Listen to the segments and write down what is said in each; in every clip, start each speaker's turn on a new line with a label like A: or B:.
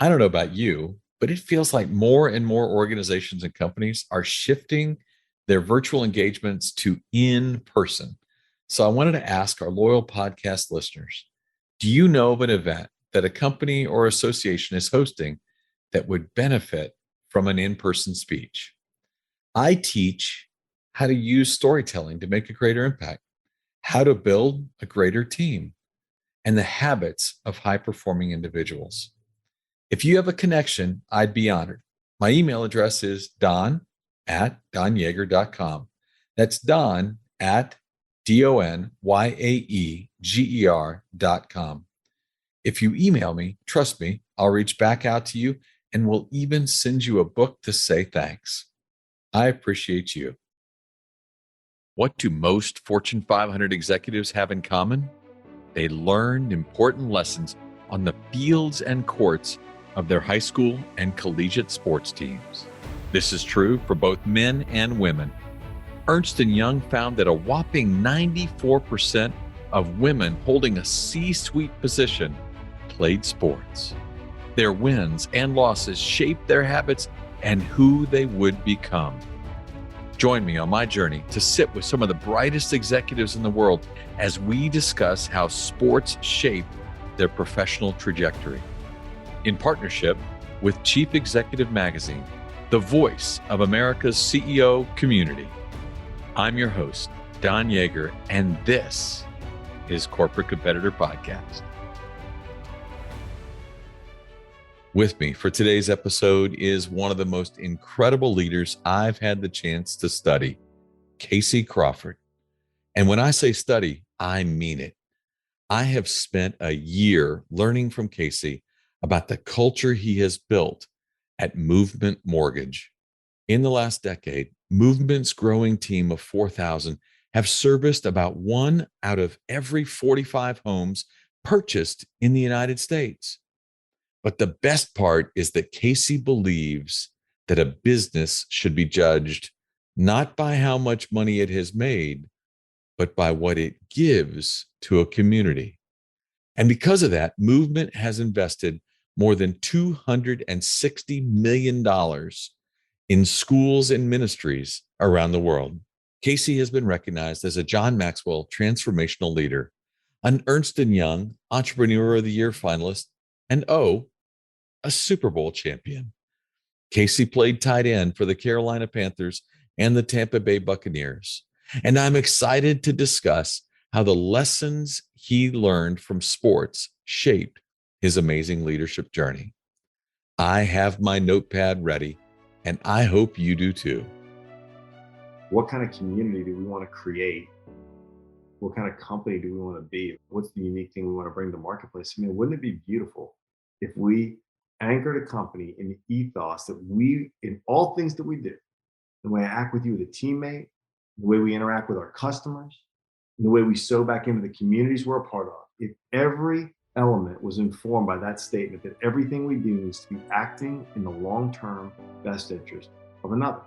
A: I don't know about you, but it feels like more and more organizations and companies are shifting their virtual engagements to in person. So I wanted to ask our loyal podcast listeners, do you know of an event that a company or association is hosting that would benefit from an in person speech? I teach how to use storytelling to make a greater impact, how to build a greater team, and the habits of high performing individuals. If you have a connection, I'd be honored. My email address is don@donyaeger.com. That's don at donyaeger.com. If you email me, trust me, I'll reach back out to you and will even send you a book to say thanks. I appreciate you. What do most Fortune 500 executives have in common? They learned important lessons on the fields and courts of their high school and collegiate sports teams. This is true for both men and women. Ernst & Young found that a whopping 94% of women holding a C-suite position played sports. Their wins and losses shaped their habits and who they would become. Join me on my journey to sit with some of the brightest executives in the world as we discuss how sports shape their professional trajectory. In partnership with Chief Executive Magazine, the voice of America's CEO community. I'm your host, Don Yaeger, and this is Corporate Competitor Podcast. With me for today's episode is one of the most incredible leaders I've had the chance to study, Casey Crawford. And when I say study, I mean it. I have spent a year learning from Casey about the culture he has built at Movement Mortgage. In the last decade, Movement's growing team of 4,000 have serviced about 1 out of every 45 homes purchased in the United States. But the best part is that Casey believes that a business should be judged not by how much money it has made, but by what it gives to a community. And because of that, Movement has invested more than $260 million in schools and ministries around the world. Casey has been recognized as a John Maxwell Transformational Leader, an Ernst & Young Entrepreneur of the Year finalist, and a Super Bowl champion. Casey played tight end for the Carolina Panthers and the Tampa Bay Buccaneers. And I'm excited to discuss how the lessons he learned from sports shaped his amazing leadership journey. I have my notepad ready, and I hope you do too.
B: What kind of community do we want to create? What kind of company do we want to be? What's the unique thing we want to bring to the marketplace? I mean, wouldn't it be beautiful if we anchored a company in the ethos that we, in all things that we do, the way I act with you as a teammate, the way we interact with our customers, and the way we sow back into the communities we're a part of, if every element was informed by that statement that everything we do needs to be acting in the long-term best interest of another.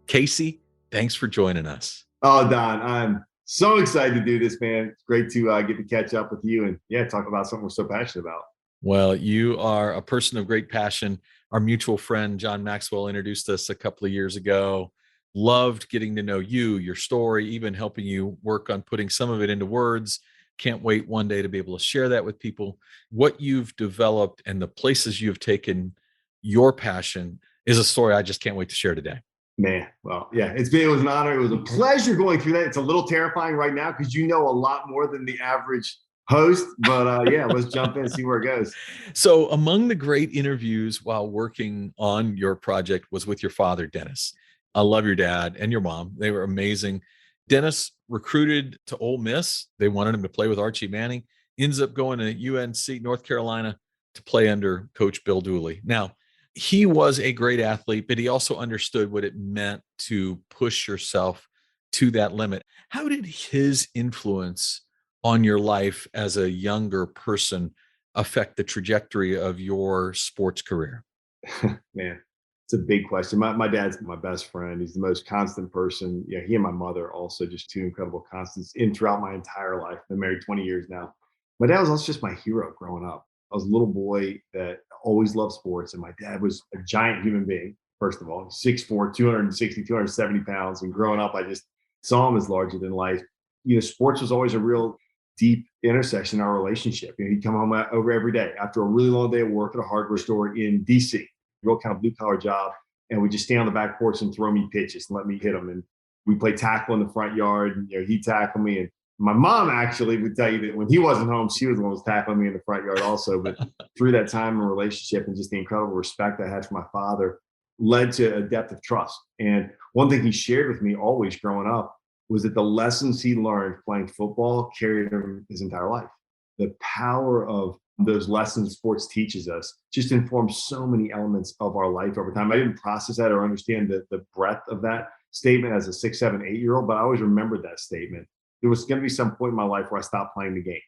A: Casey, thanks for joining us.
B: Oh, Don, I'm so excited to do this, man. It's great to get to catch up with you and talk about something we're so passionate about.
A: Well, you are a person of great passion. Our mutual friend, John Maxwell, introduced us a couple of years ago. Loved getting to know you, your story, even helping you work on putting some of it into words. Can't wait one day to be able to share that with people. What you've developed and the places you've taken your passion is a story I just can't wait to share today.
B: Man, well, yeah, it was an honor. It was a pleasure going through that. It's a little terrifying right now because you know a lot more than the average host, but let's jump in and see where it goes.
A: So among the great interviews while working on your project was with your father, Dennis. I love your dad and your mom. They were amazing. Dennis recruited to Ole Miss. They wanted him to play with Archie Manning. Ends up going to UNC, North Carolina, to play under Coach Bill Dooley. Now, he was a great athlete, but he also understood what it meant to push yourself to that limit. How did his influence on your life as a younger person affect the trajectory of your sports career?
B: Man, it's a big question. My dad's my best friend. He's the most constant person. Yeah, he and my mother also just two incredible constants in throughout my entire life. Been married 20 years now. My dad was also just my hero growing up. I was a little boy that always loved sports, and my dad was a giant human being. First of all, 6'4", 260, 270 pounds. And growing up, I just saw him as larger than life. Sports was always a real deep intersection in our relationship. He'd come home over every day after a really long day of work at a hardware store in DC, real kind of blue collar job. And we just stay on the back porch and throw me pitches and let me hit them. And we play tackle in the front yard. And he'd tackle me. And my mom actually would tell you that when he wasn't home, she was the one who was tackling me in the front yard also. But through that time in relationship and just the incredible respect I had for my father led to a depth of trust. And one thing he shared with me always growing up was that the lessons he learned playing football carried him his entire life. The power of those lessons sports teaches us just informs so many elements of our life over time. I didn't process that or understand the breadth of that statement as a 6, 7, 8-year-old, but I always remembered that statement. There was going to be some point in my life where I stopped playing the game.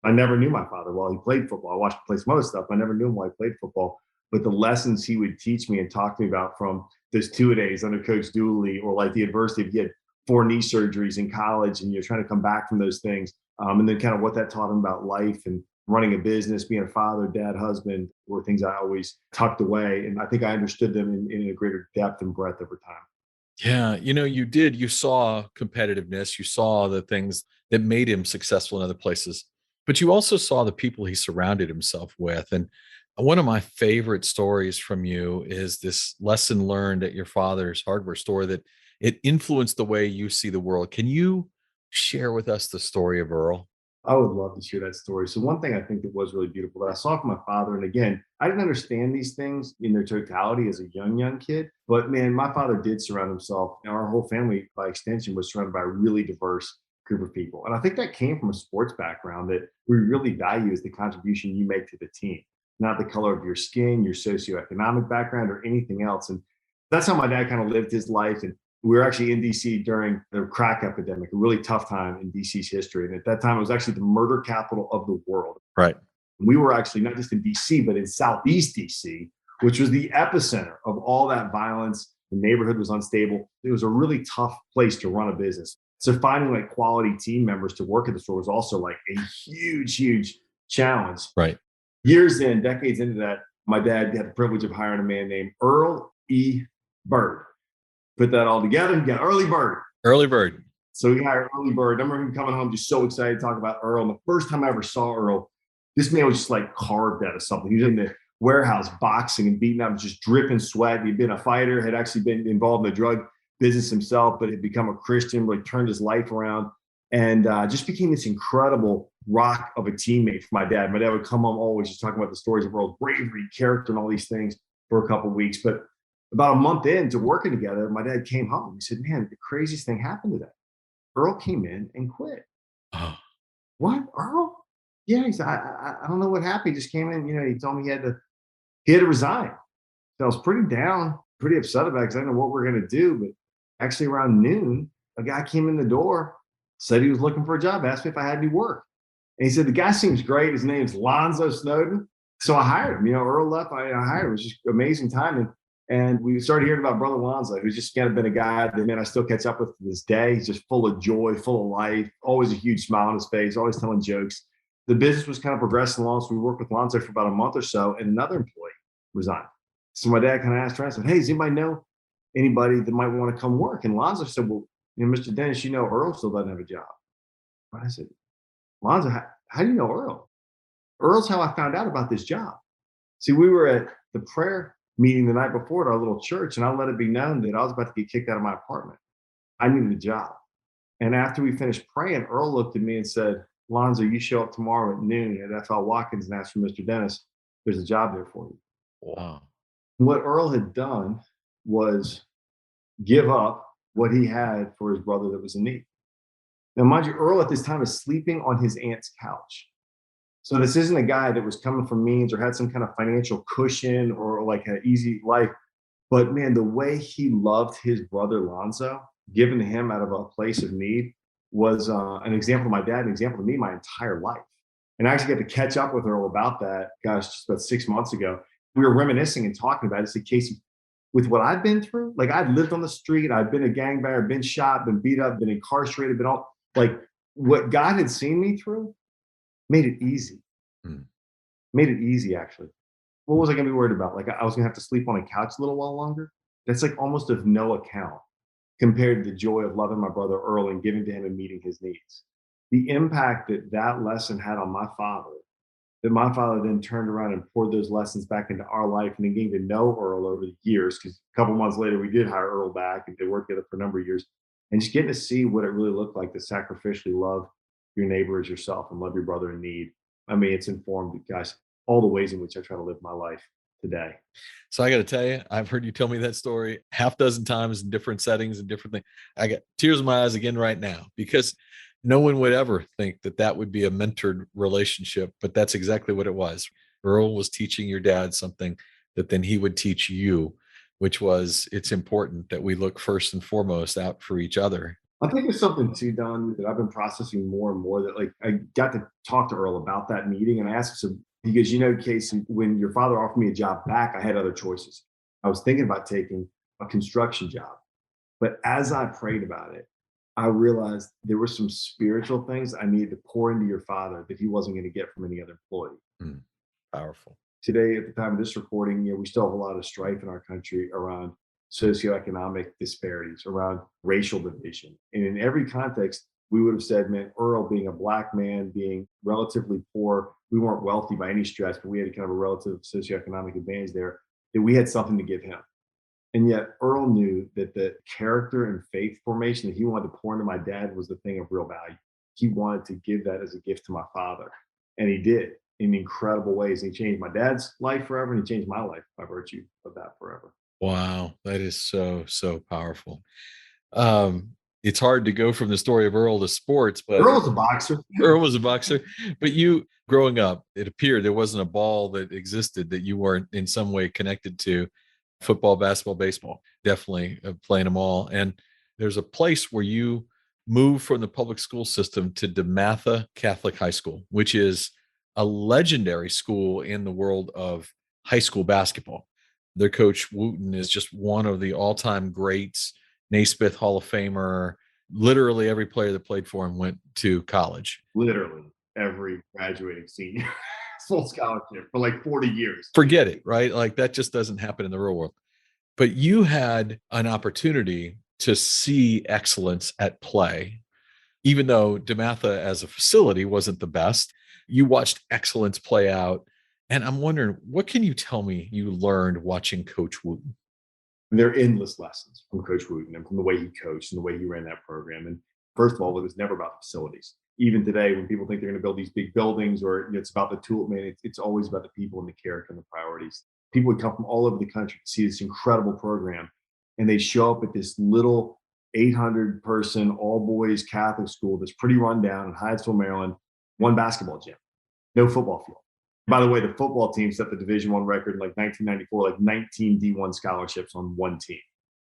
B: I never knew my father while he played football. I watched him play some other stuff. I never knew him while he played football. But the lessons he would teach me and talk to me about from those 2-a-days under Coach Dooley, or like the adversity of he had 4 knee surgeries in college and you're trying to come back from those things. And then kind of what that taught him about life and running a business, being a father, dad, husband, were things I always tucked away. And I think I understood them in a greater depth and breadth over time.
A: Yeah, you did. You saw competitiveness, you saw the things that made him successful in other places, but you also saw the people he surrounded himself with. And one of my favorite stories from you is this lesson learned at your father's hardware store that it influenced the way you see the world. Can you share with us the story of Earl?
B: I would love to share that story. So one thing I think that was really beautiful that I saw from my father, and again, I didn't understand these things in their totality as a young kid, but man, my father did surround himself, and our whole family by extension was surrounded by a really diverse group of people. And I think that came from a sports background that we really value is the contribution you make to the team, not the color of your skin, your socioeconomic background, or anything else. And that's how my dad kind of lived his life. And we were actually in DC during the crack epidemic, a really tough time in DC's history. And at that time, it was actually the murder capital of the world.
A: Right.
B: We were actually not just in DC, but in Southeast DC, which was the epicenter of all that violence. The neighborhood was unstable. It was a really tough place to run a business. So finding like quality team members to work at the store was also like a huge challenge.
A: Right.
B: Years in, decades into that, my dad had the privilege of hiring a man named Earl E. Bird. Put that all together, you got Early Bird.
A: Early bird.
B: So he hired Early Bird. I remember him coming home just so excited to talk about Earl. And the first time I ever saw Earl, this man was just like carved out of something. He was in the warehouse boxing and beating up, just dripping sweat. He'd been a fighter, had actually been involved in the drug business himself, but had become a Christian, really turned his life around, and just became this incredible rock of a teammate for my dad. My dad would come home always just talking about the stories of Earl's bravery, character, and all these things for a couple of weeks. But about a month into working together, my dad came home. He said, "Man, the craziest thing happened today. Earl came in and quit."
A: Oh,
B: "What, Earl?" "Yeah." He said, I don't know what happened. He just came in. He told me he had to resign. So I was pretty down, pretty upset about it because I didn't know what we were going to do. But actually, around noon, a guy came in the door, said he was looking for a job, asked me if I had any work. And he said, "The guy seems great. His name's Lonzo Snowden." So I hired him. Earl left. I hired him. It was just amazing timing. And we started hearing about Brother Lonzo, who's just kind of been a guy that, man, I still catch up with to this day. He's just full of joy, full of life, always a huge smile on his face, always telling jokes. The business was kind of progressing along. So we worked with Lonzo for about a month or so, and another employee resigned. So my dad kind of asked around, said, "Hey, does anybody know anybody that might want to come work?" And Lonzo said, "Well, Mr. Dennis, Earl still doesn't have a job." But I said, "Lonzo, how do you know Earl?" "Earl's how I found out about this job." See, we were at the prayer meeting the night before at our little church, and I let it be known that I was about to get kicked out of my apartment. I needed a job. And after we finished praying, Earl looked at me and said, "Lonzo, you show up tomorrow at noon at FL Watkins and ask for Mr. Dennis. There's a job there for you."
A: wow.
B: What Earl had done was give up what he had for his brother that was in need. Now, mind you, Earl at this time is sleeping on his aunt's couch. So this isn't a guy that was coming from means or had some kind of financial cushion or like an easy life. But man, the way he loved his brother Lonzo, given to him out of a place of need, was an example of my dad, an example to me my entire life. And I actually got to catch up with Earl about that, gosh, just about 6 months ago. We were reminiscing and talking about it. I said, "Casey, with what I've been through, like I've lived on the street, I've been a gangbanger, been shot, been beat up, been incarcerated, been all like what God had seen me through made it easy."
A: Mm.
B: Made it easy, actually. What was I going to be worried about? Like I was going to have to sleep on a couch a little while longer. That's like almost of no account compared to the joy of loving my brother Earl and giving to him and meeting his needs. The impact that that lesson had on my father, that my father then turned around and poured those lessons back into our life and then getting to know Earl over the years. Because a couple months later, we did hire Earl back and they worked together for a number of years. And just getting to see what it really looked like to sacrificially love your neighbor as yourself and love your brother in need. I mean, it's informed, guys, all the ways in which I try to live my life today.
A: So I got to tell you, I've heard you tell me that story half dozen times in different settings and different things. I got tears in my eyes again right now because no one would ever think that that would be a mentored relationship, but that's exactly what it was. Earl was teaching your dad something that then he would teach you, which was it's important that we look first and foremost out for each other.
B: I think there's something too, Don, that I've been processing more and more that like I got to talk to Earl about that meeting and I asked him because Casey, when your father offered me a job back, I had other choices. I was thinking about taking a construction job. But as I prayed about it, I realized there were some spiritual things I needed to pour into your father that he wasn't going to get from any other employee.
A: Mm, powerful.
B: Today, at the time of this recording, we still have a lot of strife in our country around socioeconomic disparities, around racial division. And in every context, we would have said, man, Earl being a black man, being relatively poor, we weren't wealthy by any stretch, but we had kind of a relative socioeconomic advantage there, that we had something to give him. And yet Earl knew that the character and faith formation that he wanted to pour into my dad was the thing of real value. He wanted to give that as a gift to my father. And he did in incredible ways. And he changed my dad's life forever and he changed my life by virtue of that forever.
A: Wow, that is so, so powerful. Um, it's hard to go from the story of Earl to sports, but
B: Earl was a boxer.
A: Earl was a boxer. But you growing up, it appeared there wasn't a ball that existed that you weren't in some way connected to football, basketball, baseball, definitely playing them all. And there's a place where you move from the public school system to DeMatha Catholic High School, which is a legendary school in the world of high school basketball. Their coach Wooten is just one of the all-time greats, Naismith Hall of Famer. Literally every player that played for him went to college.
B: Literally every graduating senior full scholarship for like 40 years.
A: Forget it, right? Like that just doesn't happen in the real world. But you had an opportunity to see excellence at play, even though DeMatha as a facility wasn't the best. You watched excellence play out. And I'm wondering, what can you tell me you learned watching Coach Wooten?
B: They're endless lessons from Coach Wooten and from the way he coached and the way he ran that program. And first of all, it was never about the facilities. Even today, when people think they're going to build these big buildings or it's about the tool, man, it's always about the people and the character and the priorities. People would come from all over the country to see this incredible program, and they show up at this little 800 person all boys Catholic school that's pretty run down in Hyattsville, Maryland, one basketball gym, no football field. By the way, the football team set the Division One record in like 1994, like 19 D1 scholarships on one team.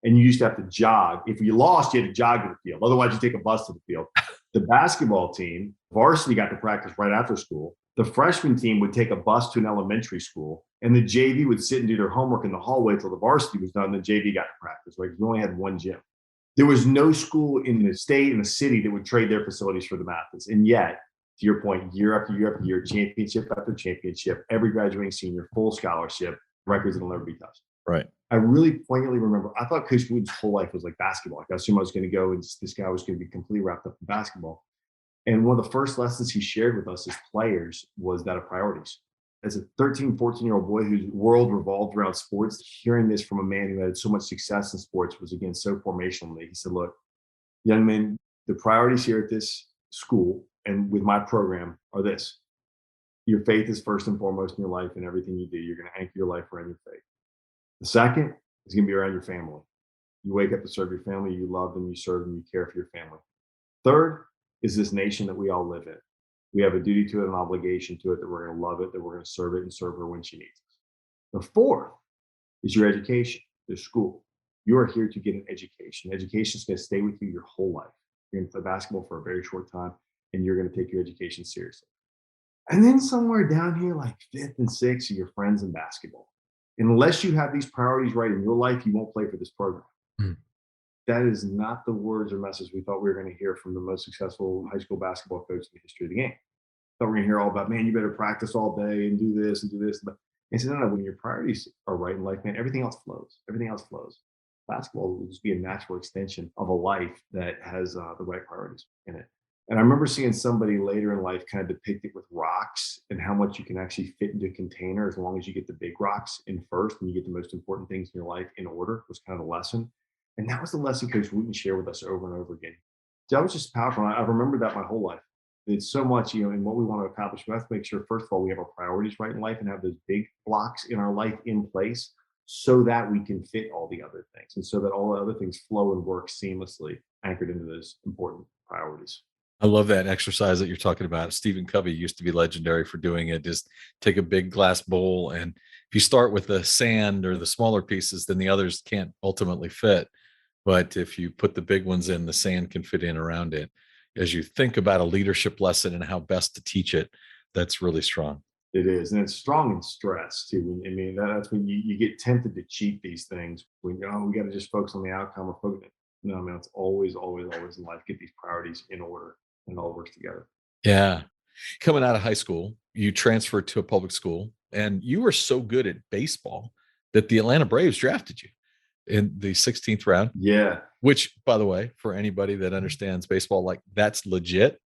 B: And you used to have to jog. If you lost, you had to jog to the field. Otherwise, you take a bus to the field. The basketball team, varsity got to practice right after school. The freshman team would take a bus to an elementary school, and the JV would sit and do their homework in the hallway till the varsity was done. And the JV got to practice. Right? We only had one gym. There was no school in the state and the city that would trade their facilities for the Mathis. And yet, to your point, year after year after year, championship after championship, every graduating senior, full scholarship, records that'll never be touched.
A: Right.
B: I really poignantly remember, I thought Coach Wooden's whole life was like basketball. Like I assumed I was going to go and this guy was going to be completely wrapped up in basketball. And one of the first lessons he shared with us as players was that of priorities. As a 13, 14-year-old boy whose world revolved around sports, hearing this from a man who had so much success in sports was, again, so formational to me. He said, look, young men, the priorities here at this school and with my program are this. Your faith is first and foremost in your life, and everything you do, you're going to anchor your life around your faith. The second is going to be around your family. You wake up to serve your family, you love them, you serve them, you care for your family. Third is this nation that we all live in. We have a duty to it, an obligation to it, that we're going to love it, that we're going to serve it and serve her when she needs us. The fourth is your education, your school. You are here to get an education. Education is going to stay with you your whole life. You're going to play basketball for a very short time, and you're going to take your education seriously. And then somewhere down here, like fifth and sixth, are your friends in basketball. And unless you have these priorities right in your life, you won't play for this program. Mm. That is not the words or message we thought we were going to hear from the most successful high school basketball coach in the history of the game. Thought we're gonna hear all about, man, you better practice all day and do this and do this. But he said, no, no, when your priorities are right in life, man, everything else flows. Everything else flows. Basketball will just be a natural extension of a life that has the right priorities in it. And I remember seeing somebody later in life kind of depict it with rocks and how much you can actually fit into a container as long as you get the big rocks in first and you get the most important things in your life in order was kind of the lesson. And that was the lesson Coach Wooten shared with us over and over again. That was just powerful. I remembered that my whole life. It's so much, in what we want to accomplish. We have to make sure, first of all, we have our priorities right in life and have those big blocks in our life in place so that we can fit all the other things and so that all the other things flow and work seamlessly, anchored into those important priorities.
A: I love that exercise that you're talking about. Stephen Covey used to be legendary for doing it. Just take a big glass bowl, and if you start with the sand or the smaller pieces, then the others can't ultimately fit. But if you put the big ones in, the sand can fit in around it. As you think about a leadership lesson and how best to teach it, that's really strong.
B: It is, and it's strong in stress too. I mean, that's when you get tempted to cheat these things. When oh, we got to just focus on the outcome or focus. No, man, it's always, always, always in life. Get these priorities in order, and it all works together.
A: Yeah. Coming out of high school, you transferred to a public school, and you were so good at baseball that the Atlanta Braves drafted you in the 16th round,
B: Yeah,
A: which, by the way, for anybody that understands baseball, like that's legit.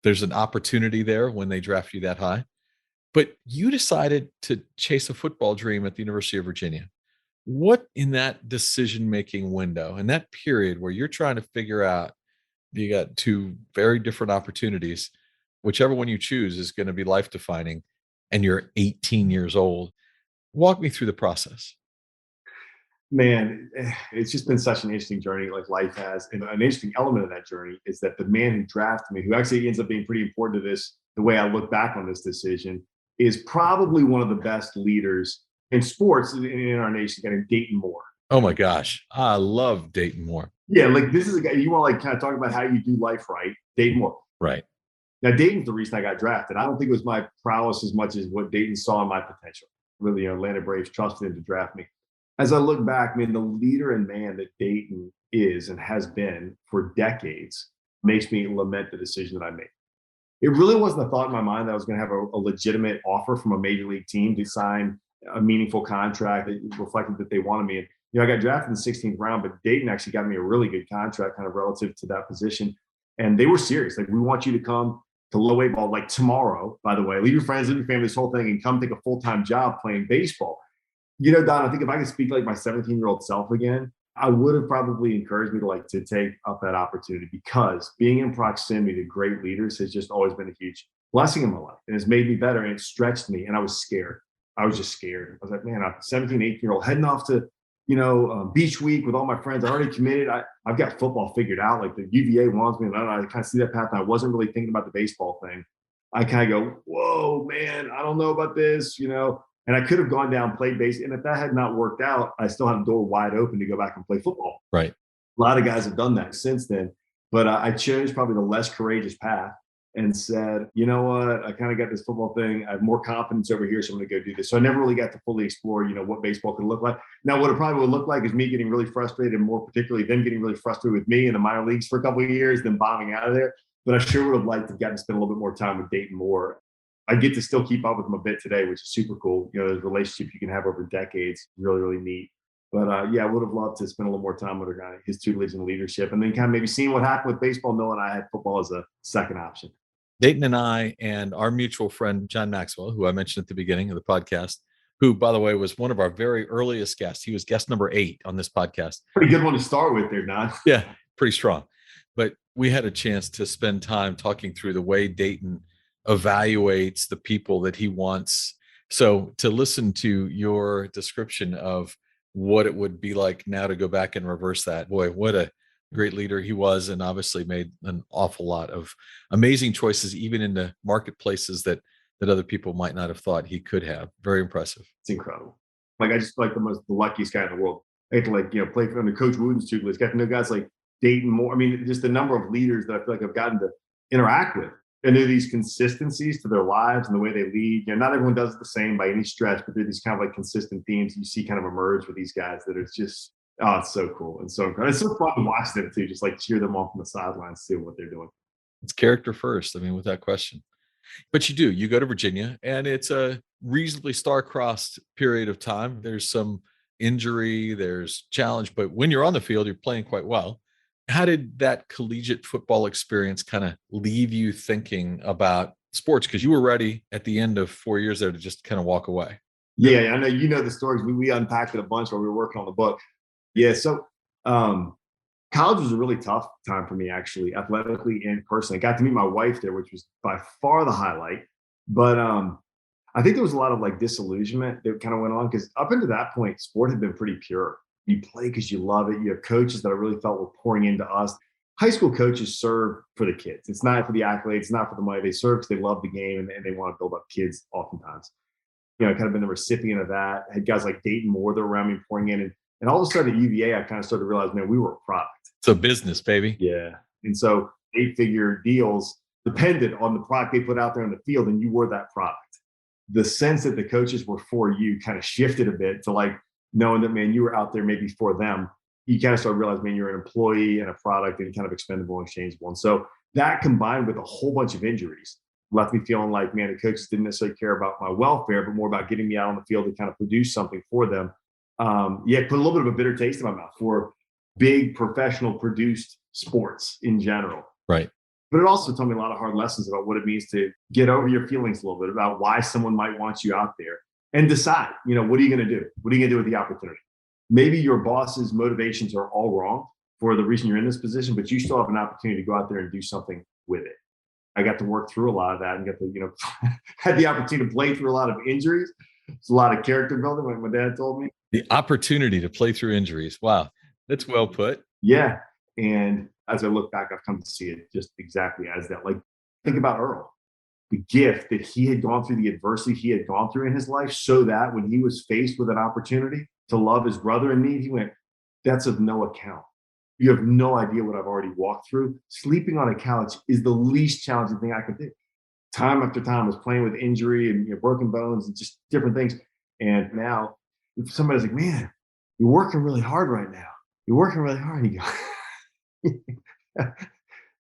A: There's an opportunity there when they draft you that high. But you decided to chase a football dream at the University of Virginia. What in that decision making window, in that period where you're trying to figure out, you got two very different opportunities, whichever one you choose is going to be life defining, and you're 18 years old? Walk me through the process.
B: man, it's just been such an interesting journey, like life has. And an interesting element of that journey is that the man who drafted me, who actually ends up being pretty important to this, the way I look back on this decision, is probably one of the best leaders in sports in our nation, guy named Dayton Moore.
A: Oh my gosh. I love Dayton Moore.
B: Yeah, like this is a guy you want to like kind of talk about how you do life right. Dayton Moore.
A: Right.
B: Now, Dayton's the reason I got drafted. I don't think it was my prowess as much as what Dayton saw in my potential. Really, Atlanta Braves trusted him to draft me. As I look back, I mean, the leader and man that Dayton is and has been for decades makes me lament the decision that I made. It really wasn't a thought in my mind that I was going to have a legitimate offer from a major league team to sign a meaningful contract that reflected that they wanted me. And, I got drafted in the 16th round, but Dayton actually got me a really good contract kind of relative to that position. And they were serious. Like, we want you to come to low weight ball like tomorrow, by the way, leave your friends, leave your family, this whole thing, and come take a full-time job playing baseball. Don, I think if I could speak like my 17-year-old self again, I would have probably encouraged me to take up that opportunity because being in proximity to great leaders has just always been a huge blessing in my life and has made me better and it stretched me. And I was scared. I was just scared. I was like, man, I'm 17, 18-year-old heading off to, beach week with all my friends. I already committed. I've got football figured out. Like the UVA wants me, and I kind of see that path. And I wasn't really thinking about the baseball thing. I kind of go, whoa, man, I don't know about this. And I could have gone down, played base. And if that had not worked out, I still had a door wide open to go back and play football.
A: Right.
B: A lot of guys have done that since then. But I chose probably the less courageous path and said, you know what, I kind of got this football thing. I have more confidence over here, so I'm going to go do this. So I never really got to fully explore, what baseball could look like. Now, what it probably would look like is me getting really frustrated, and more particularly them getting really frustrated with me in the minor leagues for a couple of years, then bombing out of there. But I sure would have liked to have gotten to spend a little bit more time with Dayton Moore. I get to still keep up with him a bit today, which is super cool. Those relationships you can have over decades, really, really neat. But yeah, I would have loved to spend a little more time with a guy, his tutelage and leadership, and then kind of maybe seeing what happened with baseball, knowing I had football as a second option.
A: Dayton and I and our mutual friend, John Maxwell, who I mentioned at the beginning of the podcast, who, by the way, was one of our very earliest guests. He was guest number 8 on this podcast.
B: Pretty good one to start with there, Don.
A: Yeah, pretty strong. But we had a chance to spend time talking through the way Dayton evaluates the people that he wants. So to listen to your description of what it would be like now to go back and reverse that, boy, what a great leader he was, and obviously made an awful lot of amazing choices, even in the marketplaces that other people might not have thought he could have. Very impressive.
B: It's incredible. Like I just like the luckiest guy in the world. I get to play under Coach Wooten's tutelage. Got to know guys like Dayton Moore. I mean, just the number of leaders that I feel like I've gotten to interact with. And there are these consistencies to their lives and the way they lead. Not everyone does it the same by any stretch, but there are these kind of like consistent themes you see kind of emerge with these guys that are just, oh, it's so cool and so incredible. It's so fun to watch them too, just like cheer them on from the sidelines, see what they're doing.
A: It's character first. I mean, without question. But you go to Virginia, and it's a reasonably star-crossed period of time. There's some injury, there's challenge, but when you're on the field, you're playing quite well. How did that collegiate football experience kind of leave you thinking about sports? Because you were ready at the end of 4 years there to just kind of walk away.
B: Yeah, I know you know the stories. We unpacked it a bunch while we were working on the book. Yeah, so um, college was a really tough time for me, actually, athletically and personally. I got to meet my wife there, which was by far the highlight. But I think there was a lot of like disillusionment that kind of went on because up until that point, sport had been pretty pure. You play because you love it. You have coaches that I really felt were pouring into us. High school coaches serve for the kids. It's not for the accolades, it's not for the money. They serve because they love the game and they want to build up kids oftentimes. Kind of been the recipient of that. I had guys like Dayton Moore that were around me pouring in. And all of a sudden at UVA, I kind of started to realize, man, we were a product.
A: So business, baby.
B: Yeah. And so 8-figure deals depended on the product they put out there in the field, and you were that product. The sense that the coaches were for you kind of shifted a bit to like knowing that, man, you were out there maybe for them. You kind of started to realize, man, you're an employee and a product and kind of expendable and exchangeable. And so that combined with a whole bunch of injuries left me feeling like, man, the coaches didn't necessarily care about my welfare, but more about getting me out on the field to kind of produce something for them. Put a little bit of a bitter taste in my mouth for big professional produced sports in general.
A: Right.
B: But it also taught me a lot of hard lessons about what it means to get over your feelings a little bit about why someone might want you out there and decide, what are you going to do? What are you going to do with the opportunity? Maybe your boss's motivations are all wrong for the reason you're in this position, but you still have an opportunity to go out there and do something with it. I got to work through a lot of that and got to, had the opportunity to play through a lot of injuries. It's a lot of character building, like my dad told me.
A: The opportunity to play through injuries. Wow. That's well put.
B: Yeah. And as I look back, I've come to see it just exactly as that. Like, think about Earl, the gift that he had gone through, the adversity he had gone through in his life, so that when he was faced with an opportunity to love his brother in need, he went, that's of no account. You have no idea what I've already walked through. Sleeping on a couch is the least challenging thing I could do. Time after time, I was playing with injury and broken bones and just different things. And now, if somebody's like, man, you're working really hard right now. You're working really hard. You go,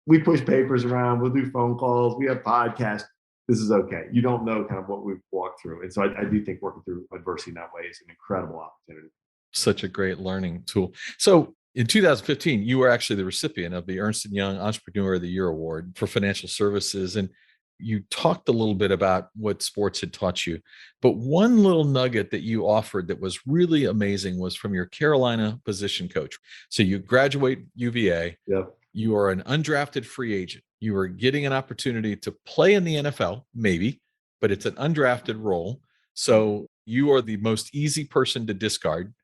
B: we push papers around. We'll do phone calls. We have podcasts. This is okay. You don't know kind of what we've walked through. And so I do think working through adversity in that way is an incredible opportunity.
A: Such a great learning tool. So in 2015, you were actually the recipient of the Ernst & Young Entrepreneur of the Year Award for financial services. And you talked a little bit about what sports had taught you, but one little nugget that you offered that was really amazing was from your Carolina position coach. So you graduate UVA,
B: Yep.
A: You are an undrafted free agent. You are getting an opportunity to play in the NFL, maybe, but it's an undrafted role. So you are the most easy person to discard.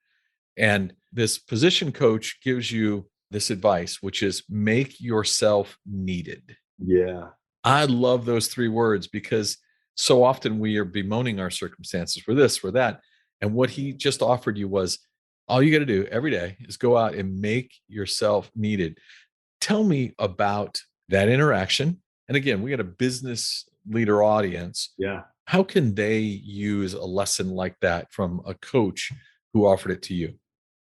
A: And this position coach gives you this advice, which is make yourself needed.
B: Yeah.
A: I love those three words because so often we are bemoaning our circumstances for this, for that. And what he just offered you was all you got to do every day is go out and make yourself needed. Tell me about that interaction. And again, we got a business leader audience.
B: Yeah.
A: How can they use a lesson like that from a coach who offered it to you?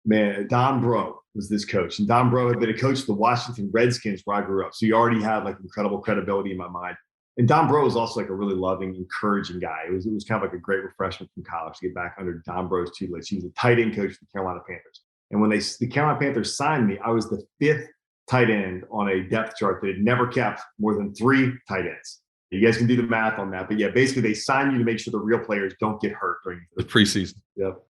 B: Man, Don Bro was this coach. And Don Bro had been a coach of the Washington Redskins where I grew up. So you already had like incredible credibility in my mind. And Don Bro was also like a really loving, encouraging guy. It was kind of like a great refreshment from college to get back under Don Bro's tutelage. He was a tight end coach for the Carolina Panthers. And when the Carolina Panthers signed me, I was the 5th tight end on a depth chart that had never kept more than 3 tight ends. You guys can do the math on that. But yeah, basically they sign you to make sure the real players don't get hurt during
A: the preseason.
B: Yep.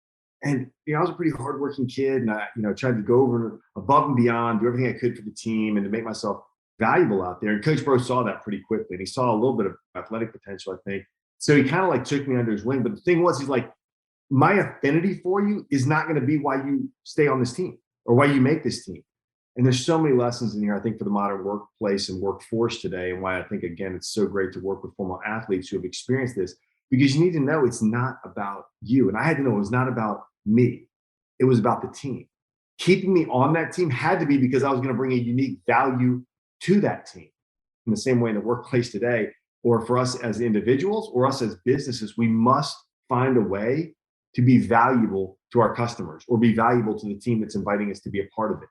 B: And I was a pretty hardworking kid, and I tried to go over above and beyond, do everything I could for the team, and to make myself valuable out there. And Coach Bro saw that pretty quickly, and he saw a little bit of athletic potential, I think. So he kind of like took me under his wing. But the thing was, he's like, my affinity for you is not going to be why you stay on this team or why you make this team. And there's so many lessons in here, I think, for the modern workplace and workforce today, and why I think, again, it's so great to work with former athletes who have experienced this, because you need to know it's not about you. And I had to know it was not about me. It was about the team. Keeping me on that team had to be because I was going to bring a unique value to that team. In the same way in the workplace today, or for us as individuals or us as businesses, we must find a way to be valuable to our customers or be valuable to the team that's inviting us to be a part of it.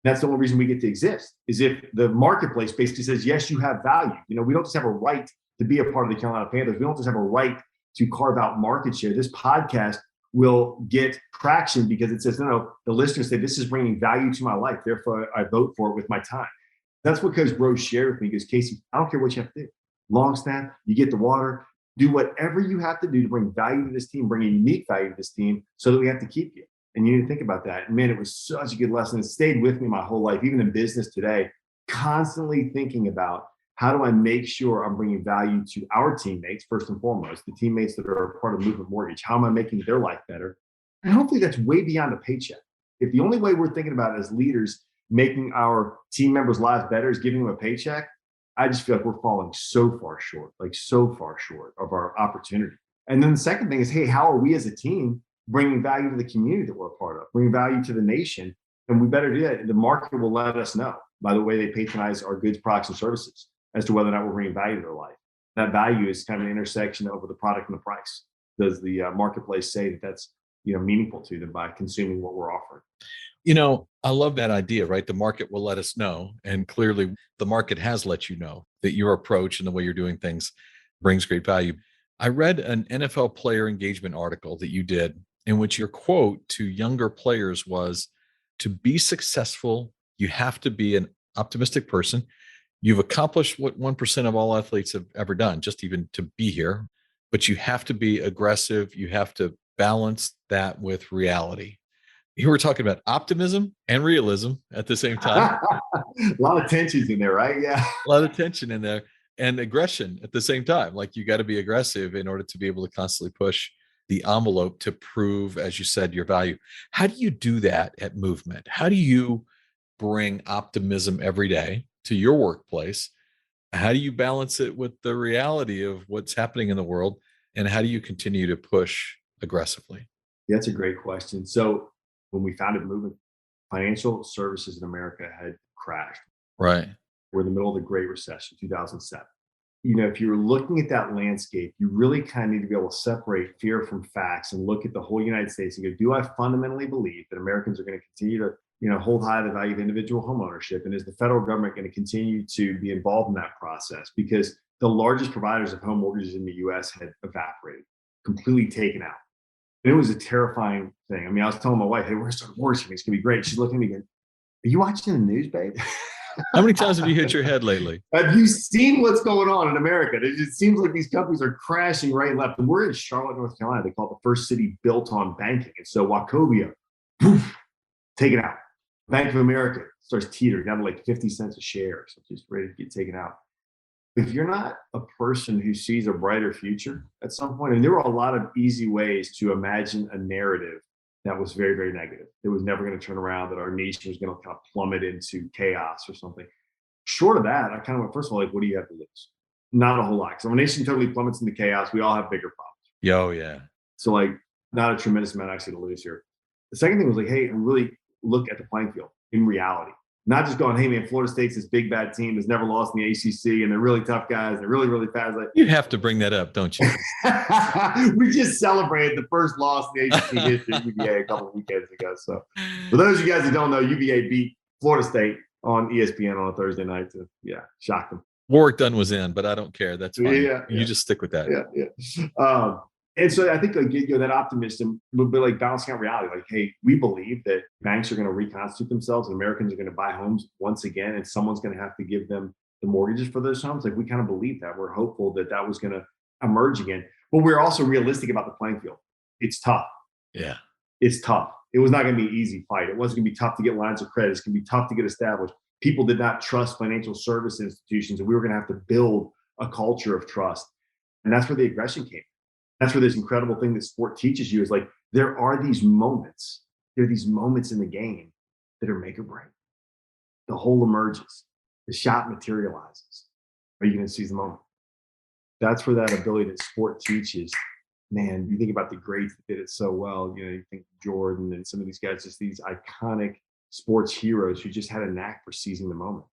B: That's the only reason we get to exist, is if the marketplace basically says, yes, you have value. We don't just have a right to be a part of the Carolina Panthers. We don't just have a right to carve out market share. This podcast will get traction because it says, no, the listeners say this is bringing value to my life. Therefore, I vote for it with my time. That's what Coach Bro shared with me because, Casey, I don't care what you have to do. Long snap, you get the water, do whatever you have to do to bring value to this team, bring unique value to this team so that we have to keep you. And you need to think about that. And man, it was such a good lesson. It stayed with me my whole life, even in business today, constantly thinking about how do I make sure I'm bringing value to our teammates, first and foremost, the teammates that are a part of Movement Mortgage. How am I making their life better? And hopefully that's way beyond a paycheck. If the only way we're thinking about it as leaders, making our team members' lives better is giving them a paycheck, I just feel like we're falling so far short, like so far short of our opportunity. And then the second thing is, hey, how are we as a team bringing value to the community that we're a part of, bringing value to the nation? And we better do that. The market will let us know by the way they patronize our goods, products, and services as to whether or not we're bringing value to their life. That value is kind of an intersection over the product and the price. Does the marketplace say that that's meaningful to them by consuming what we're offering?
A: I love that idea, right? The market will let us know. And clearly, the market has let you know that your approach and the way you're doing things brings great value. I read an NFL player engagement article that you did in which your quote to younger players was, to be successful, you have to be an optimistic person. You've accomplished what 1% of all athletes have ever done, just even to be here. But you have to be aggressive. You have to balance that with reality. You were talking about optimism and realism at the same time.
B: A lot of tensions in there, right? Yeah.
A: A lot of tension in there and aggression at the same time. Like you got to be aggressive in order to be able to constantly push the envelope to prove, as you said, your value. How do you do that at Movement? How do you bring optimism every day to your workplace? How do you balance it with the reality of what's happening in the world? And how do you continue to push aggressively?
B: That's a great question. So when we founded Movement, financial services in America had crashed.
A: Right.
B: We're in the middle of the Great Recession, 2007. If you're looking at that landscape, you really kind of need to be able to separate fear from facts and look at the whole United States and go, do I fundamentally believe that Americans are going to continue to hold high the value of individual home ownership? And is the federal government going to continue to be involved in that process? Because the largest providers of home mortgages in the US had evaporated, completely taken out. And it was a terrifying thing. I mean, I was telling my wife, hey, we're going to start a mortgage company. It's going to be great. She's looking at me going, are you watching the news, babe?
A: How many times have you hit your head lately?
B: Have you seen what's going on in America? It just seems like these companies are crashing right and left. And we're in Charlotte, North Carolina. They call it the first city built on banking. And so Wachovia, poof, taken out. Bank of America starts teetering down to like 50 cents a share. So just ready to get taken out. If you're not a person who sees a brighter future at some point, and there were a lot of easy ways to imagine a narrative that was very, very negative. It was never going to turn around, that our nation was going to kind of plummet into chaos or something. Short of that, I kind of went, first of all, like, what do you have to lose? Not a whole lot. So when a nation totally plummets into chaos, we all have bigger problems.
A: Oh, yeah.
B: So like, not a tremendous amount actually to lose here. The second thing was like, hey, really look at the playing field in reality. Not just going, hey, man, Florida State's this big, bad team that's never lost in the ACC, and they're really tough guys. They're really, really fast. Like,
A: you have to bring that up, don't you?
B: We just celebrated the first loss in the ACC history of UVA a couple of weekends ago. So for those of you guys that don't know, UVA beat Florida State on ESPN on a Thursday night to, shock them.
A: Warwick Dunn was in, but I don't care. That's fine. You just stick with that.
B: Yeah. And so I think that optimism would be like balancing out reality. Like, hey, we believe that banks are going to reconstitute themselves and Americans are going to buy homes once again, and someone's going to have to give them the mortgages for those homes. Like, we kind of believe that. We're hopeful that that was going to emerge again. But we're also realistic about the playing field. It's tough.
A: Yeah.
B: It's tough. It was not going to be an easy fight. It wasn't going to be tough to get lines of credit. It's going to be tough to get established. People did not trust financial service institutions, and we were going to have to build a culture of trust. And that's where the aggression came. That's where this incredible thing that sport teaches you is like, there are these moments. There are these moments in the game that are make or break. The hole emerges. The shot materializes. Are you going to seize the moment? That's where that ability that sport teaches. Man, you think about the greats that did it so well. You think Jordan and some of these guys, just these iconic sports heroes who just had a knack for seizing the moment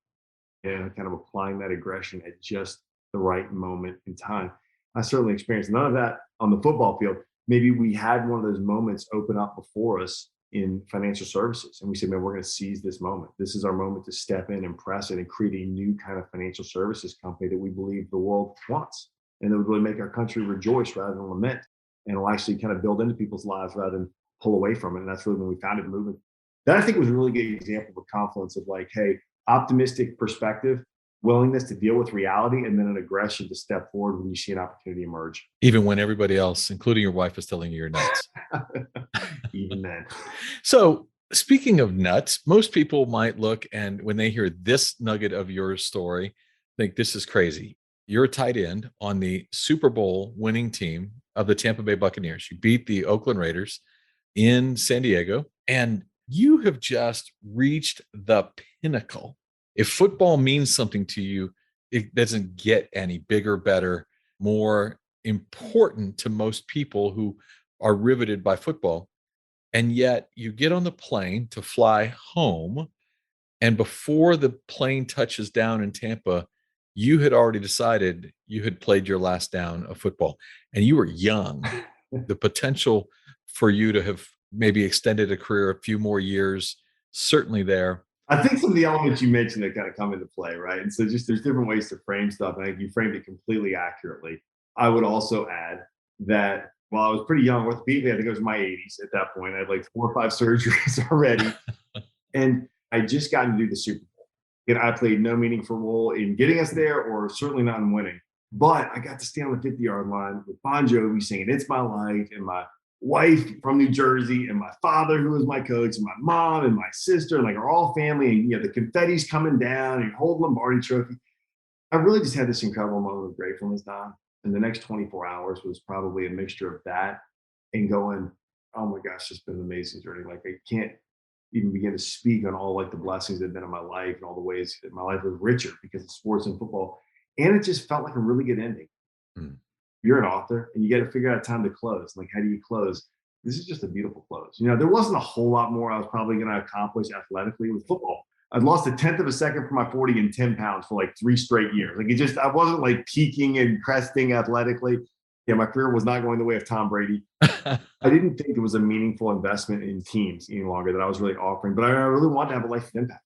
B: and kind of applying that aggression at just the right moment in time. I certainly experienced none of that on the football field. Maybe we had one of those moments open up before us in financial services. And we said, man, we're going to seize this moment. This is our moment to step in and press it and create a new kind of financial services company that we believe the world wants. and it would really make our country rejoice rather than lament. And it'll actually kind of build into people's lives rather than pull away from it. And that's really when we founded the movement. That I think was a really good example of a confluence of like, hey, optimistic perspective, willingness to deal with reality, and then an aggression to step forward when you see an opportunity emerge.
A: Even when everybody else, including your wife, is telling you you're nuts.
B: Even then.
A: So, speaking of nuts, most people might look and when they hear this nugget of your story, think this is crazy. You're a tight end on the Super Bowl winning team of the Tampa Bay Buccaneers. You beat the Oakland Raiders in San Diego, and you have just reached the pinnacle. If football means something to you, it doesn't get any bigger, better, more important to most people who are riveted by football. And yet you get on the plane to fly home. And before the plane touches down in Tampa, you had already decided you had played your last down of football and you were young. The potential for you to have maybe extended a career a few more years, certainly there.
B: I think some of the elements you mentioned that kind of come into play, right? And so just there's different ways to frame stuff. And I think you framed it completely accurately. I would also add that while I was pretty young, orthopedically, I think it was my 80s at that point. I had like 4 or 5 surgeries already. And I just got to do the Super Bowl. And I played no meaningful role in getting us there or certainly not in winning. But I got to stand on the 50-yard line with Bon Jovi singing It's My Life, and my wife from New Jersey, and my father, who was my coach, and my mom and my sister, and like our all family, and the confetti's coming down and hold Lombardi trophy. I really just had this incredible moment of gratefulness, Don. And the next 24 hours was probably a mixture of that and going, oh my gosh, it's been an amazing journey. Like I can't even begin to speak on all like the blessings that have been in my life and all the ways that my life was richer because of sports and football. And it just felt like a really good ending.
A: Mm.
B: You're an author and you got to figure out a time to close. Like, how do you close? This is just a beautiful close. There wasn't a whole lot more I was probably going to accomplish athletically with football. I'd lost a tenth of a second for my 40 and 10 pounds for like 3 straight years. Like I wasn't like peaking and cresting athletically. Yeah, my career was not going the way of Tom Brady. I didn't think it was a meaningful investment in teams any longer that I was really offering, but I really wanted to have a life of impact.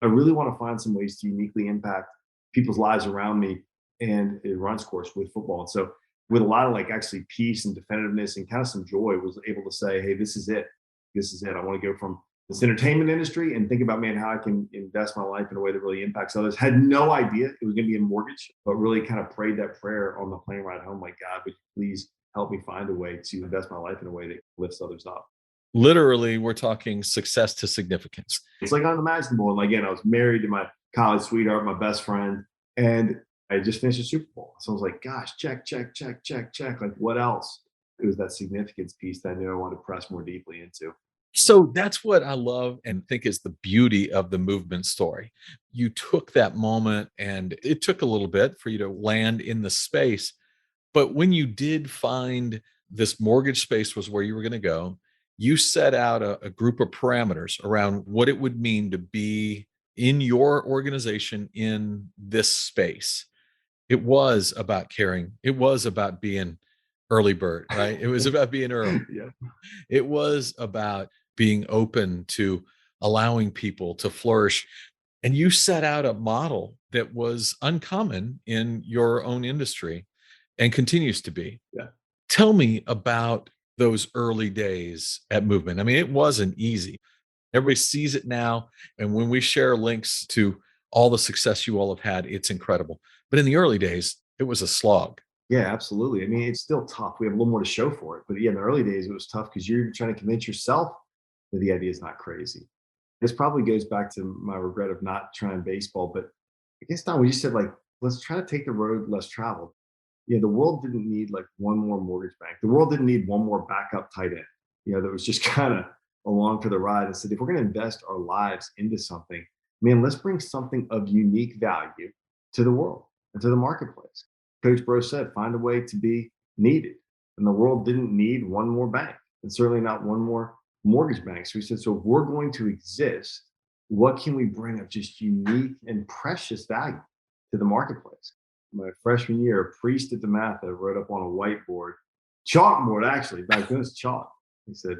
B: I really want to find some ways to uniquely impact people's lives around me, and it runs course with football. And so with a lot of like actually peace and definitiveness and kind of some joy, was able to say, hey, this is it. This is it. I want to go from this entertainment industry and think about, man, how I can invest my life in a way that really impacts others. Had no idea it was going to be a mortgage, but really kind of prayed that prayer on the plane ride home. Like, God, would you please help me find a way to invest my life in a way that lifts others up?
A: Literally, we're talking success to significance.
B: It's like unimaginable. And again, I was married to my college sweetheart, my best friend, and I just finished a Super Bowl. So I was like, gosh, check, check, check, check, check. Like, what else? It was that significance piece that I knew I wanted to press more deeply into.
A: So that's what I love and think is the beauty of the movement story. You took that moment and it took a little bit for you to land in the space. But when you did find this mortgage space was where you were going to go, you set out a group of parameters around what it would mean to be in your organization in this space. It was about caring. It was about being early bird, right? It was about being Earl.
B: Yeah.
A: It was about being open to allowing people to flourish. And you set out a model that was uncommon in your own industry and continues to be.
B: Yeah.
A: Tell me about those early days at Movement. I mean, it wasn't easy. Everybody sees it now. And when we share links to all the success you all have had, it's incredible. But in the early days, it was a slog.
B: Yeah, absolutely. I mean, it's still tough. We have a little more to show for it. But yeah, in the early days, it was tough because you're trying to convince yourself that the idea is not crazy. This probably goes back to my regret of not trying baseball. But I guess, Don, we just said, like, let's try to take the road less traveled. The world didn't need like one more mortgage bank. The world didn't need one more backup tight end, that was just kind of along for the ride, and said, if we're going to invest our lives into something, man, let's bring something of unique value to the world and to the marketplace. Coach Bro said, find a way to be needed. And the world didn't need one more bank, and certainly not one more mortgage bank. So we said, so if we're going to exist, what can we bring of just unique and precious value to the marketplace? My freshman year, a priest at the math, I wrote up on a whiteboard, chalkboard actually, back then it's chalk. He said,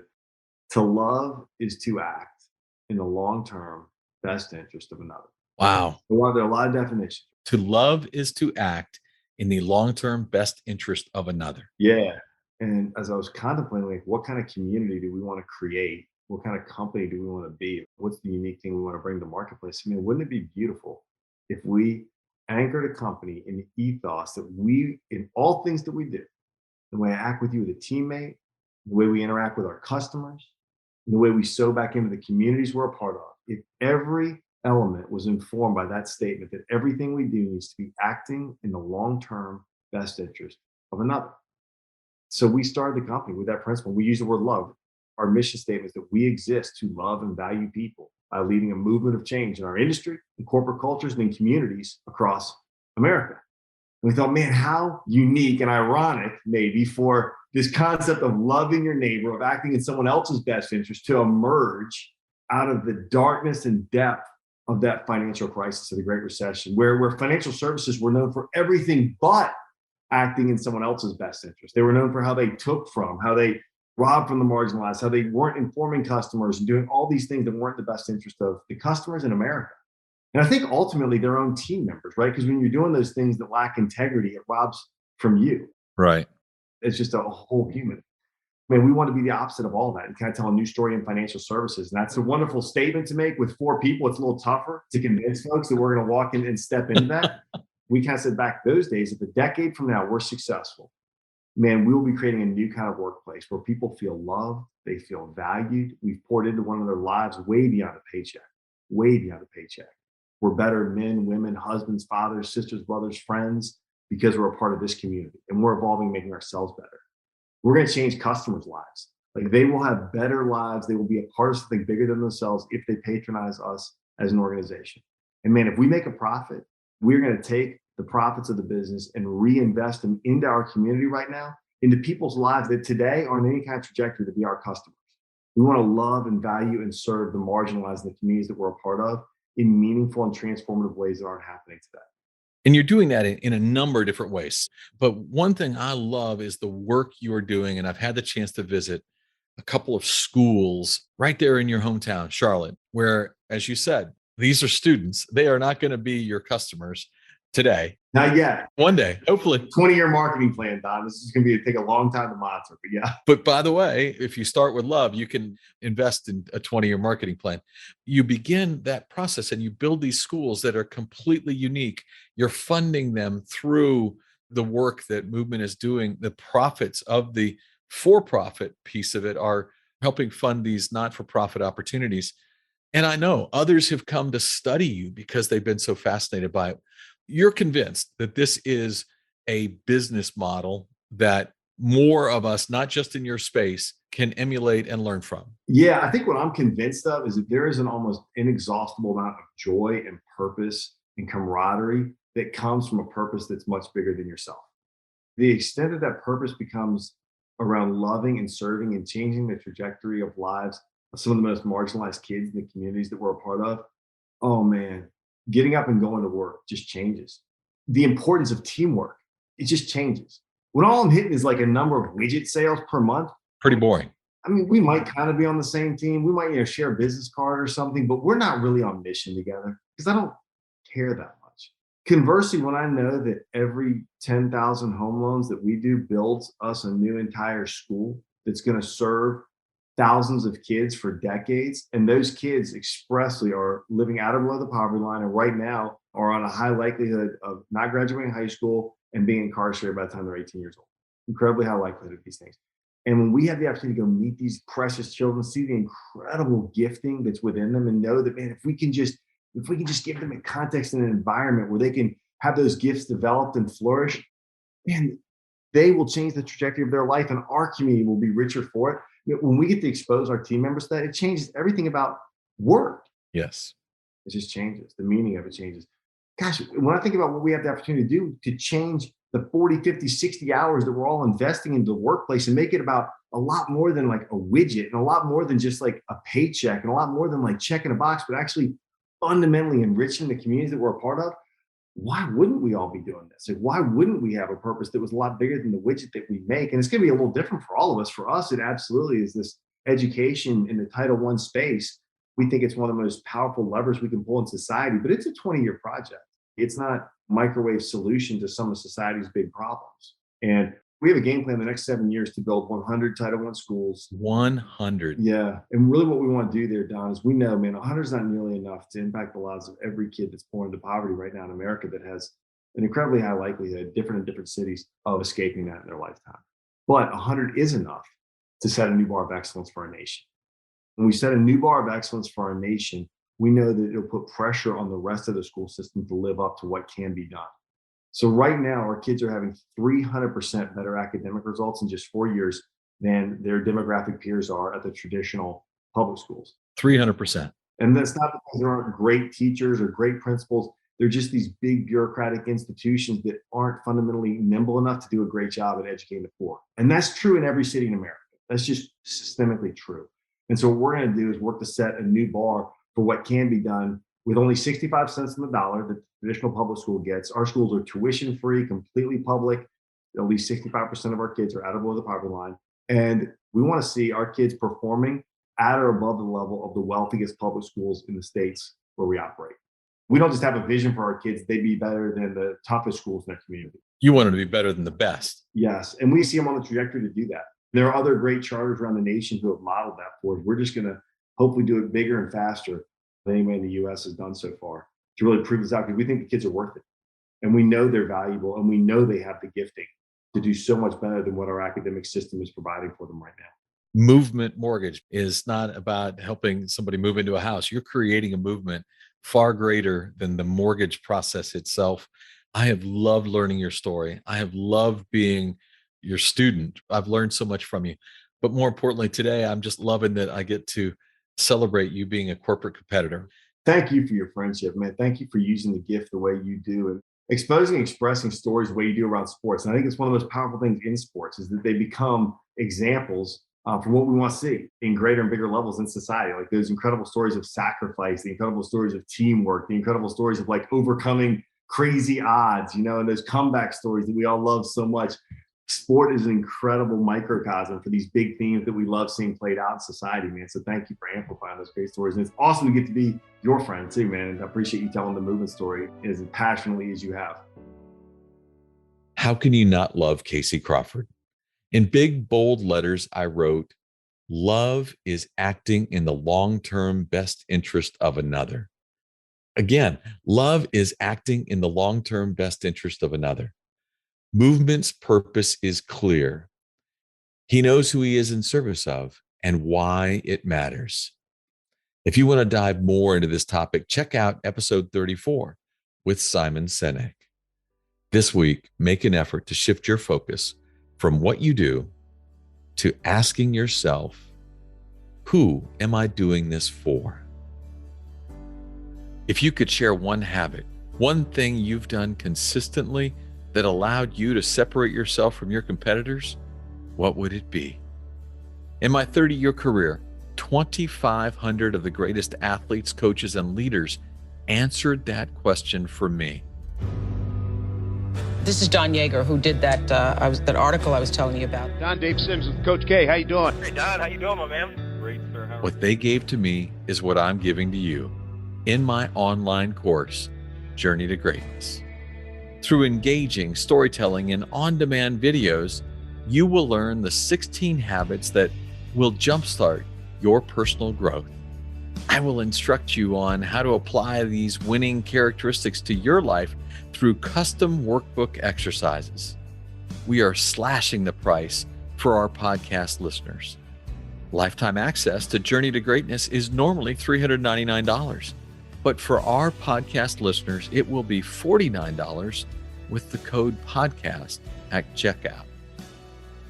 B: to love is to act in the long-term best interest of another.
A: Wow.
B: Well, there are a lot of definitions.
A: To love is to act in the long-term best interest of another.
B: Yeah. And as I was contemplating, like, what kind of community do we want to create? What kind of company do we want to be? What's the unique thing we want to bring to the marketplace? I mean, wouldn't it be beautiful if we anchored a company in the ethos that we, in all things that we do, the way I act with you as a teammate, the way we interact with our customers, and the way we sow back into the communities we're a part of, if every element was informed by that statement that everything we do needs to be acting in the long term best interest of another. So we started the company with that principle. We use the word love. Our mission statement is that we exist to love and value people by leading a movement of change in our industry, in corporate cultures, and in communities across America. And we thought, man, how unique and ironic maybe for this concept of loving your neighbor, of acting in someone else's best interest to emerge out of the darkness and depth of that financial crisis of the Great Recession, where financial services were known for everything but acting in someone else's best interest. They were known for how they took from, how they robbed from the marginalized, how they weren't informing customers and doing all these things that weren't the best interest of the customers in America. And I think ultimately their own team members, right? Because when you're doing those things that lack integrity, it robs from you.
A: Right.
B: It's just a whole human. I mean, we want to be the opposite of all that and kind of tell a new story in financial services. And that's a wonderful statement to make with four people. It's a little tougher to convince folks that we're going to walk in and step into that. We kind of said back those days, if a decade from now we're successful, man, we will be creating a new kind of workplace where people feel loved, they feel valued. We've poured into one of their lives way beyond a paycheck, way beyond a paycheck. We're better men, women, husbands, fathers, sisters, brothers, friends, because we're a part of this community and we're evolving, making ourselves better. We're going to change customers' lives. Like they will have better lives. They will be a part of something bigger than themselves if they patronize us as an organization. And man, if we make a profit, we're going to take the profits of the business and reinvest them into our community right now, into people's lives that today are in any kind of trajectory to be our customers. We want to love and value and serve the marginalized in the communities that we're a part of in meaningful and transformative ways that aren't happening today.
A: And you're doing that in a number of different ways. But one thing I love is the work you're doing. And I've had the chance to visit a couple of schools right there in your hometown, Charlotte, where, as you said, these are students. They are not going to be your customers today.
B: Not yet.
A: One day, hopefully.
B: 20-year marketing plan, Don. This is going to take a long time to monitor, but yeah.
A: But by the way, if you start with love, you can invest in a 20-year marketing plan. You begin that process and you build these schools that are completely unique. You're funding them through the work that Movement is doing. The profits of the for-profit piece of it are helping fund these not-for-profit opportunities. And I know others have come to study you because they've been so fascinated by it. You're convinced that this is a business model that more of us, not just in your space, can emulate and learn from.
B: Yeah, I think what I'm convinced of is that there is an almost inexhaustible amount of joy and purpose and camaraderie that comes from a purpose that's much bigger than yourself. The extent that that purpose becomes around loving and serving and changing the trajectory of lives of some of the most marginalized kids in the communities that we're a part of, oh man, getting up and going to work just changes. The importance of teamwork, it just changes. When all I'm hitting is like a number of widget sales per month,
A: Pretty boring.
B: I mean, we might kind of be on the same team. We might, share a business card or something, but we're not really on mission together because I don't care that much. Conversely, when I know that every 10,000 home loans that we do builds us a new entire school that's going to serve thousands of kids for decades, and those kids expressly are living out or below the poverty line, and right now are on a high likelihood of not graduating high school and being incarcerated by the time they're 18 years old. Incredibly high likelihood of these things. And when we have the opportunity to go meet these precious children, see the incredible gifting that's within them, and know that, man, if we can just give them a context and an environment where they can have those gifts developed and flourish, man, they will change the trajectory of their life, and our community will be richer for it. When we get to expose our team members to that, it changes everything about work.
A: Yes.
B: It just changes. The meaning of it changes. Gosh, when I think about what we have the opportunity to do to change the 40, 50, 60 hours that we're all investing into the workplace and make it about a lot more than like a widget and a lot more than just like a paycheck and a lot more than like checking a box, but actually fundamentally enriching the communities that we're a part of, why wouldn't we all be doing this? Like, why wouldn't we have a purpose that was a lot bigger than the widget that we make? And it's going to be a little different for all of us. For us, it absolutely is this education in the Title I space. We think it's one of the most powerful levers we can pull in society, but it's a 20-year project. It's not microwave solution to some of society's big problems. And we have a game plan the next 7 years to build 100 Title I schools.
A: 100.
B: Yeah. And really what we want to do there, Don, is we know, man, 100 is not nearly enough to impact the lives of every kid that's born into poverty right now in America that has an incredibly high likelihood, different in different cities, of escaping that in their lifetime. But 100 is enough to set a new bar of excellence for our nation. When we set a new bar of excellence for our nation, we know that it'll put pressure on the rest of the school system to live up to what can be done. So right now, our kids are having 300% better academic results in just 4 years than their demographic peers are at the traditional public schools.
A: 300%.
B: And that's not because there aren't great teachers or great principals. They're just these big bureaucratic institutions that aren't fundamentally nimble enough to do a great job at educating the poor. And that's true in every city in America. That's just systemically true. And so what we're going to do is work to set a new bar for what can be done with only 65 cents on the dollar that the traditional public school gets. Our schools are tuition free, completely public. At least 65% of our kids are out of below the poverty line. And we want to see our kids performing at or above the level of the wealthiest public schools in the states where we operate. We don't just have a vision for our kids, they be better than the toughest schools in their community.
A: You want them to be better than the best.
B: Yes. And we see them on the trajectory to do that. There are other great charters around the nation who have modeled that for us. We're just going to hopefully do it bigger and faster than anyone in the US has done so far to really prove this out, because we think the kids are worth it. And we know they're valuable, and we know they have the gifting to do so much better than what our academic system is providing for them right now.
A: Movement mortgage is not about helping somebody move into a house. You're creating a movement far greater than the mortgage process itself. I have loved learning your story. I have loved being your student. I've learned so much from you. But more importantly, today, I'm just loving that I get to celebrate you being a corporate competitor.
B: Thank you for your friendship, man. Thank you for using the gift the way you do and exposing and expressing stories the way you do around sports. And I think it's one of the most powerful things in sports is that they become examples for what we want to see in greater and bigger levels in society. Like those incredible stories of sacrifice, the incredible stories of teamwork, the incredible stories of like overcoming crazy odds, you know, and those comeback stories that we all love so much. Sport is an incredible microcosm for these big themes that we love seeing played out in society, man. So thank you for amplifying those great stories. And it's awesome to get to be your friend too, man. And I appreciate you telling the movement story as passionately as you have.
A: How can you not love Casey Crawford? In big, bold letters, I wrote, love is acting in the long-term best interest of another. Again, love is acting in the long-term best interest of another. Movement's purpose is clear. He knows who he is in service of and why it matters. If you want to dive more into this topic, check out episode 34 with Simon Sinek. This week, make an effort to shift your focus from what you do to asking yourself, who am I doing this for? If you could share one habit, one thing you've done consistently that allowed you to separate yourself from your competitors, what would it be? In my 30-year career, 2,500 of the greatest athletes, coaches, and leaders answered that question for me.
C: This is Don Yeager, who did that article I was telling you about.
D: Don, Dave Sims with Coach K. How you doing?
E: Hey, Don. How you doing, my man? Great, sir.
A: What they gave to me is what I'm giving to you in my online course, Journey to Greatness. Through engaging storytelling and on-demand videos, you will learn the 16 habits that will jumpstart your personal growth. I will instruct you on how to apply these winning characteristics to your life through custom workbook exercises. We are slashing the price for our podcast listeners. Lifetime access to Journey to Greatness is normally $399, but for our podcast listeners, it will be $49 with the code podcast at checkout.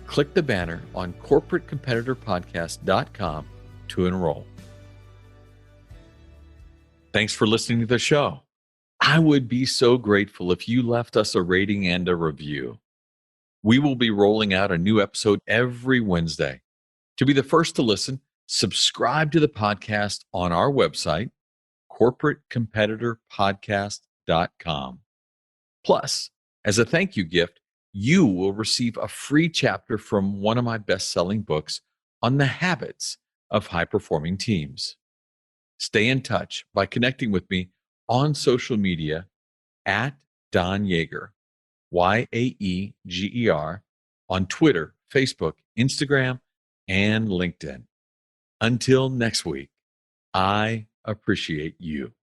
A: Click the banner on corporatecompetitorpodcast.com to enroll. Thanks for listening to the show. I would be so grateful if you left us a rating and a review. We will be rolling out a new episode every Wednesday. To be the first to listen, subscribe to the podcast on our website, corporatecompetitorpodcast.com. Plus, as a thank you gift, you will receive a free chapter from one of my best-selling books on the habits of high-performing teams. Stay in touch by connecting with me on social media at Don Yeager, Yaeger, on Twitter, Facebook, Instagram, and LinkedIn. Until next week, I appreciate you.